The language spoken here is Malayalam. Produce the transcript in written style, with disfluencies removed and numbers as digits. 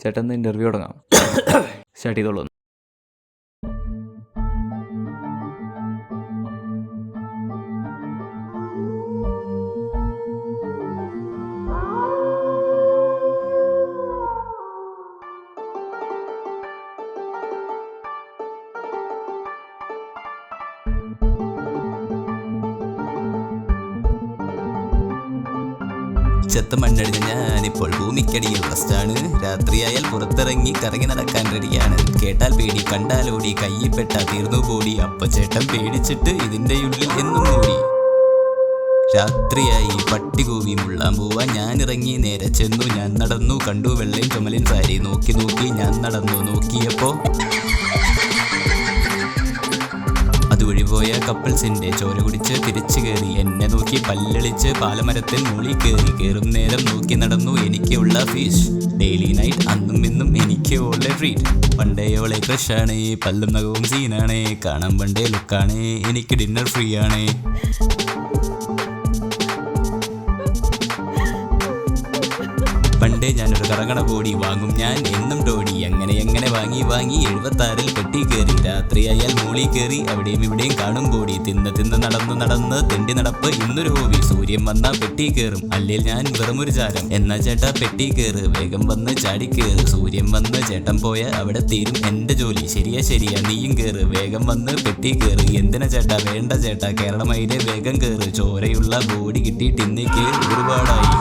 ചേട്ടൻ ഇന്റർവ്യൂ തുടങ്ങാം. സ്റ്റാർട്ട് ചെയ്തോളൂ. ചെത്ത മണ്ണടിഞ്ഞ ഞാനിപ്പോൾ ഭൂമിക്കടിയിൽ റെസ്റ്റാണ്. രാത്രിയായാൽ പുറത്തിറങ്ങി കറങ്ങി നടക്കാൻ റെഡിയാണ്. കേട്ടാൽ പേടി, കണ്ടാലോടി, കയ്യിൽപ്പെട്ട തീർന്നു പോടി. അപ്പ ചേട്ടൻ പേടിച്ചിട്ട് ഇതിൻ്റെ ഉള്ളിൽ എന്നും മൂടി. രാത്രിയായി പട്ടി കൂവി മുള്ളാൻ പോവാൻ ഞാനിറങ്ങി. നേരെ ചെന്നു ഞാൻ നടന്നു. കണ്ടു വെള്ളയും ചുമലിൻ സാരി. നോക്കി നോക്കി ഞാൻ നടന്നു. നോക്കിയപ്പോ അതുവഴി പോയ കപ്പിൾസിന്റെ ചോര കുടിച്ച് തിരിച്ചു കയറി. എന്നെ നോക്കി പല്ലളിച്ച് പാലമരത്തിൽ മൂളി കയറി. കയറും നേരം നോക്കി നടന്നു എനിക്കുള്ള ഫീസ്. ഡെയിലി നൈറ്റ് അന്നും ഇന്നും എനിക്ക് ഉള്ള ട്രീറ്റ്. പണ്ടേയോളെ ക്രഷാണ്, പല്ലും നഖവും സീനാണ്. കാണാൻ പണ്ടേ ലുക്കാണ്, എനിക്ക് ഡിന്നർ ഫ്രീ ആണ്. പണ്ടേ ഞാനൊരു കറങ്ങണ ബോഡി വാങ്ങും ഞാൻ എന്നും ഡോഡി. എങ്ങനെ വാങ്ങി 76-ൽ പെട്ടി കയറി. രാത്രിയായാൽ മൂളി കയറി. അവിടെയും ഇവിടെയും കാണും ബോഡി. തിന്ന് നടന്ന് തെണ്ടി നടപ്പ് ഇന്നൊരു ഹോബി. സൂര്യൻ വന്നാ പെട്ടി കയറും, അല്ലേൽ ഞാൻ വെറുമൊരു ചാരം. എന്നാ ചേട്ടാ പെട്ടി കയറ്, വേഗം വന്ന് ചാടിക്കേറ്. സൂര്യൻ വന്ന് ചേട്ടൻ പോയ അവിടെ തീരും എന്റെ ജോലി. ശരിയാ നീയും കയറ്, വേഗം വന്ന് പെട്ടി കയറ്. എന്തിനാ ചേട്ടാ, വേണ്ട ചേട്ടാ, കേരളമയിലെ വേഗം കയറ്. ചോരയുള്ള ബോഡി കിട്ടിയിട്ട് ഇന്നേക്ക് ഒരുപാടായി.